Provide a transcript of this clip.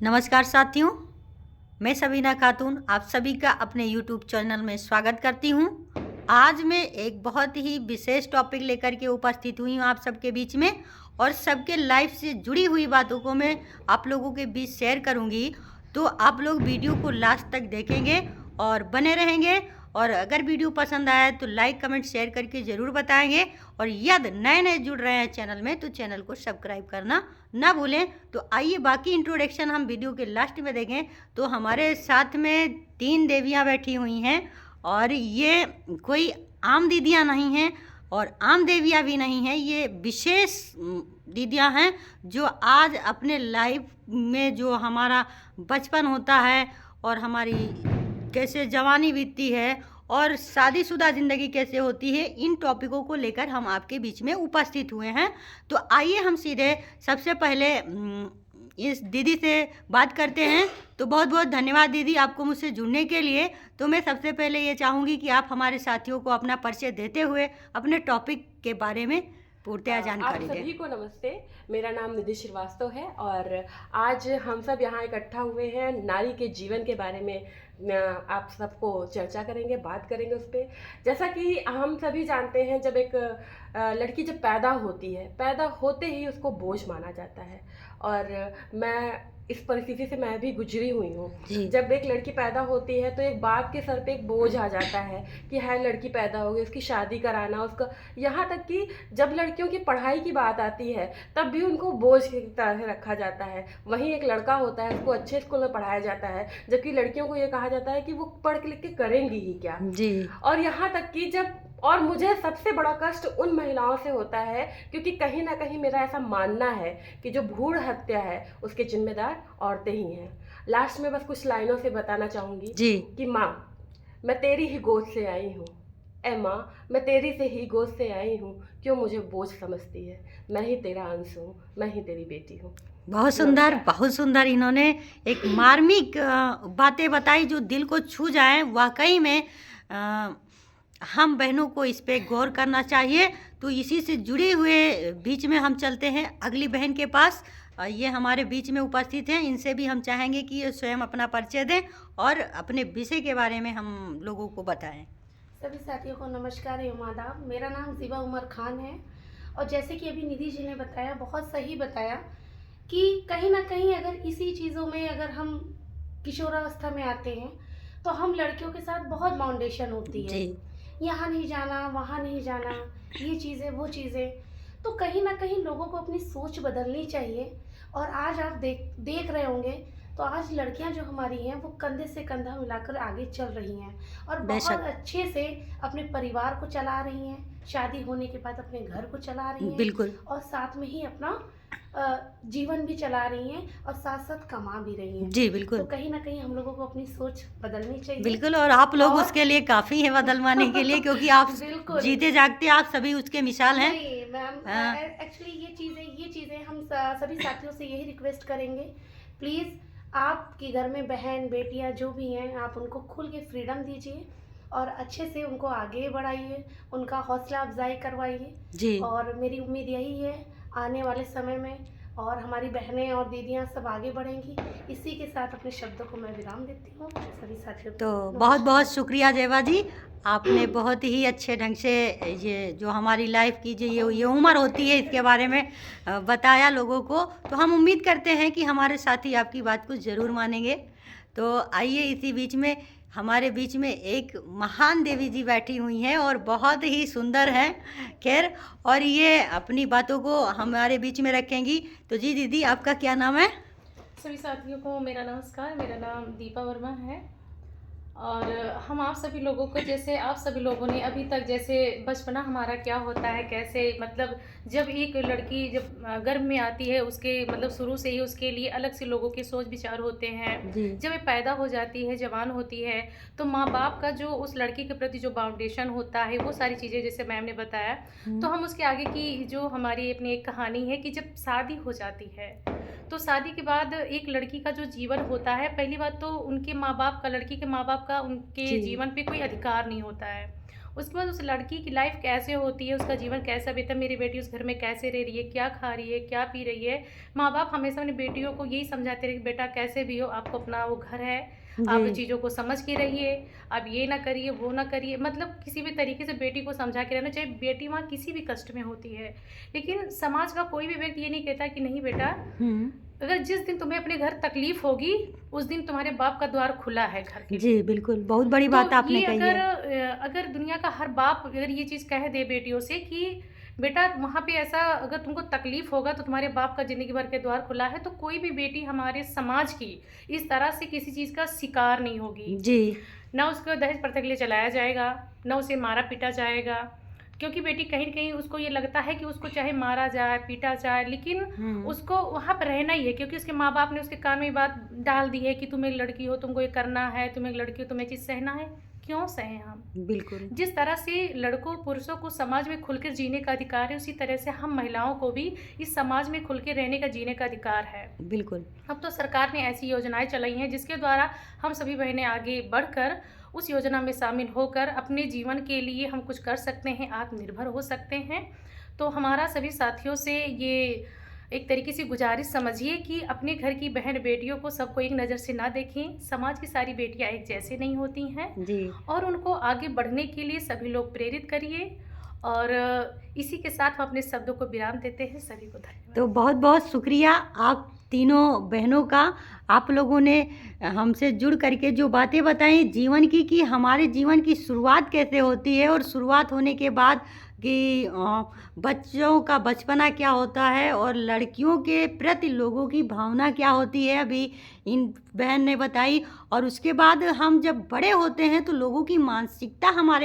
नमस्कार साथियों, मैं सबीना खातून आप सभी का अपने YouTube चैनल में स्वागत करती हूँ। आज मैं एक बहुत ही विशेष टॉपिक लेकर के उपस्थित हुई हूँ आप सबके बीच में, और सबके लाइफ से जुड़ी हुई बातों को मैं आप लोगों के बीच शेयर करूँगी। तो आप लोग वीडियो को लास्ट तक देखेंगे और बने रहेंगे, और अगर वीडियो पसंद आया तो लाइक कमेंट शेयर करके ज़रूर बताएंगे। और यदि नए नए जुड़ रहे हैं चैनल में तो चैनल को सब्सक्राइब करना ना भूलें। तो आइए बाकी इंट्रोडक्शन हम वीडियो के लास्ट में देखें। तो हमारे साथ में 3 देवियां बैठी हुई हैं, और ये कोई आम दीदियां नहीं हैं और आम देवियां भी नहीं हैं। ये विशेष दीदियां हैं जो आज अपने लाइफ में जो हमारा बचपन होता है और हमारी कैसे जवानी बीतती है और शादीशुदा ज़िंदगी कैसे होती है, इन टॉपिकों को लेकर हम आपके बीच में उपस्थित हुए हैं। तो आइए हम सीधे सबसे पहले इस दीदी से बात करते हैं। तो बहुत बहुत धन्यवाद दीदी आपको मुझसे जुड़ने के लिए। तो मैं सबसे पहले ये चाहूँगी कि आप हमारे साथियों को अपना परिचय देते हुए अपने टॉपिक के बारे में पूर्णतया जानकारी आप दें। सभी को नमस्ते। मेरा नाम निधि श्रीवास्तव है और आज हम सब यहाँ इकट्ठा हुए हैं नारी के जीवन के बारे में आप सबको चर्चा करेंगे, बात करेंगे उस पर। जैसा कि हम सभी जानते हैं, जब एक लड़की जब पैदा होती है, पैदा होते ही उसको बोझ माना जाता है। और मैं इस परिस्थिति से मैं भी गुजरी हुई हूँ। जब एक लड़की पैदा होती है तो एक बाप के सर पे एक बोझ आ जाता है कि है लड़की पैदा हो गई, उसकी शादी कराना, उसका यहाँ तक कि जब लड़कियों की पढ़ाई की बात आती है तब भी उनको बोझ की तरह से रखा जाता है। वहीं एक लड़का होता है, उसको अच्छे स्कूल में पढ़ाया जाता है, जबकि लड़कियों को ये कहा जाता है कि वो पढ़ लिख के करेंगी ही क्या जी। और यहाँ तक कि और मुझे सबसे बड़ा कष्ट उन महिलाओं से होता है, क्योंकि कहीं ना कहीं मेरा ऐसा मानना है कि जो भ्रूण हत्या है उसके जिम्मेदार औरतें ही हैं। लास्ट में बस कुछ लाइनों से बताना चाहूँगी कि माँ, मैं तेरी ही गोद से आई हूँ। ए माँ, मैं तेरी से ही गोद से आई हूँ, क्यों मुझे बोझ समझती है? मैं ही तेरा अंश हूँ, मैं ही तेरी बेटी हूँ। बहुत सुंदर, बहुत सुंदर। इन्होंने एक मार्मिक बातें बताई जो दिल को छू जाए। वाकई में हम बहनों को इस पे गौर करना चाहिए। तो इसी से जुड़े हुए बीच में हम चलते हैं अगली बहन के पास। ये हमारे बीच में उपस्थित हैं। इनसे भी हम चाहेंगे कि ये स्वयं अपना परिचय दें और अपने विषय के बारे में हम लोगों को बताएं। सभी साथियों को नमस्कार एवं आदाब। मेरा नाम ज़िबा उमर खान है, और जैसे कि अभी निधि जी ने बताया, बहुत सही बताया कि कहीं ना कहीं अगर इसी चीज़ों में अगर हम किशोरावस्था में आते हैं तो हम लड़कियों के साथ बहुत बाउंडेशन होती है। यहाँ नहीं जाना, वहाँ नहीं जाना, ये चीज़ें वो चीज़ें। तो कहीं ना कहीं लोगों को अपनी सोच बदलनी चाहिए। और आज आप देख रहे होंगे तो आज लड़कियां जो हमारी हैं वो कंधे से कंधा मिलाकर आगे चल रही हैं और बहुत अच्छे से अपने परिवार को चला रही हैं, शादी होने के बाद अपने घर को चला रही हैं, बिल्कुल, और साथ में ही अपना जीवन भी चला रही हैं और साथ साथ कमा भी रही हैं। जी बिल्कुल। तो कहीं ना कहीं हम लोगों को अपनी सोच बदलनी चाहिए। बिल्कुल, और आप लोग उसके लिए काफ़ी हैं बदलवाने के लिए, क्योंकि आप जीते जागते आप सभी उसके मिसाल हैं। नहीं मैम, एक्चुअली ये चीज़ें हम सभी साथियों से यही रिक्वेस्ट करेंगे, प्लीज़ आपके घर में बहन बेटियां जो भी हैं, आप उनको खुल के फ्रीडम दीजिए और अच्छे से उनको आगे बढ़ाइए, उनका हौसला अफजाई करवाइए जी। और मेरी उम्मीद यही है आने वाले समय में और हमारी बहनें और दीदियां सब आगे बढ़ेंगी। इसी के साथ अपने शब्दों को मैं विराम देती हूँ सभी साथियों को। तो बहुत बहुत शुक्रिया जेवा जी, आपने बहुत ही अच्छे ढंग से ये जो हमारी लाइफ की जो ये उम्र होती है इसके बारे में बताया लोगों को। तो हम उम्मीद करते हैं कि हमारे साथी आपकी बात को ज़रूर मानेंगे। तो आइए इसी बीच में हमारे बीच में एक महान देवी जी बैठी हुई हैं और बहुत ही सुंदर हैं। खैर, और ये अपनी बातों को हमारे बीच में रखेंगी। तो जी दीदी, आपका क्या नाम है? सभी साथियों को मेरा नमस्कार। मेरा नाम दीपा वर्मा है और हम आप सभी लोगों को, जैसे आप सभी लोगों ने अभी तक जैसे बचपना हमारा क्या होता है, कैसे मतलब जब एक लड़की जब गर्भ में आती है उसके मतलब शुरू से ही उसके लिए अलग से लोगों के सोच विचार होते हैं। जब ये पैदा हो जाती है, जवान होती है, तो माँ बाप का जो उस लड़की के प्रति जो बाउंडेशन होता है वो सारी चीज़ें जैसे मैम ने बताया। तो हम उसके आगे की जो हमारी अपनी एक कहानी है कि जब शादी हो जाती है तो शादी के बाद एक लड़की का जो जीवन होता है, पहली बात तो उनके माँ बाप का, लड़की के माँ बाप का उनके जीवन पे कोई अधिकार नहीं होता है। उसके बाद उस लड़की की लाइफ कैसे होती है, उसका जीवन कैसा बीता, मेरी बेटी उस घर में कैसे रह रही है, क्या खा रही है, क्या पी रही है। माँ बाप हमेशा अपनी बेटियों को यही समझाते रहे कि बेटा कैसे भी हो, आपको अपना वो घर है, आप जी चीज़ों को समझ के रहिए, आप ये ना करिए, वो ना करिए, मतलब किसी भी तरीके से बेटी को समझा के रहना चाहिए। बेटी माँ किसी भी कष्ट में होती है, लेकिन समाज का कोई भी व्यक्ति ये नहीं कहता कि नहीं बेटा, हम्म, अगर जिस दिन तुम्हें अपने घर तकलीफ होगी, उस दिन तुम्हारे बाप का द्वार खुला है घर के। जी बिल्कुल, बहुत बड़ी तो बात आपने ये कही अगर है। अगर दुनिया का हर बाप अगर ये चीज़ कह दे बेटियों से कि बेटा वहाँ पे ऐसा अगर तुमको तकलीफ होगा तो तुम्हारे बाप का ज़िंदगी भर के द्वार खुला है, तो कोई भी बेटी हमारे समाज की इस तरह से किसी चीज़ का शिकार नहीं होगी। जी ना उसको दहेज प्रथा के लिए चलाया जाएगा, ना उसे मारा पीटा जाएगा, क्योंकि बेटी कहीं न कहीं उसको ये लगता है कि उसको चाहे मारा जाए, पीटा जाए, लेकिन उसको वहाँ पर रहना ही है, क्योंकि उसके माँ-बाप ने उसके कान में ये बात डाल दी है कि तुम एक लड़की हो, तुमको ये करना है, तुम एक लड़की हो, तुम्हें ये चीज़ सहना है। क्यों सहें हम? बिल्कुल जिस तरह से लड़कों पुरुषों को समाज में खुलकर जीने का अधिकार है, उसी तरह से हम महिलाओं को भी इस समाज में खुल के रहने का, जीने का अधिकार है। बिल्कुल अब तो सरकार ने ऐसी योजनाएं चलाई हैं जिसके द्वारा हम सभी बहनें आगे बढ़कर उस योजना में शामिल होकर अपने जीवन के लिए हम कुछ कर सकते हैं, आत्मनिर्भर हो सकते हैं। तो हमारा सभी साथियों से ये एक तरीके से गुजारिश समझिए कि अपने घर की बहन बेटियों को सबको एक नज़र से ना देखें। समाज की सारी बेटियां एक जैसे नहीं होती हैं, जी और उनको आगे बढ़ने के लिए सभी लोग प्रेरित करिए। और इसी के साथ हम अपने शब्दों को विराम देते हैं। सभी को धन्यवाद। तो बहुत बहुत शुक्रिया आप तीनों बहनों का। आप लोगों ने हमसे जुड़ करके जो बातें बताई जीवन की, कि हमारे जीवन की शुरुआत कैसे होती है, और शुरुआत होने के बाद कि बच्चों का बचपना क्या होता है, और लड़कियों के प्रति लोगों की भावना क्या होती है, अभी इन बहन ने बताई। और उसके बाद हम जब बड़े होते हैं तो लोगों की मानसिकता हमारे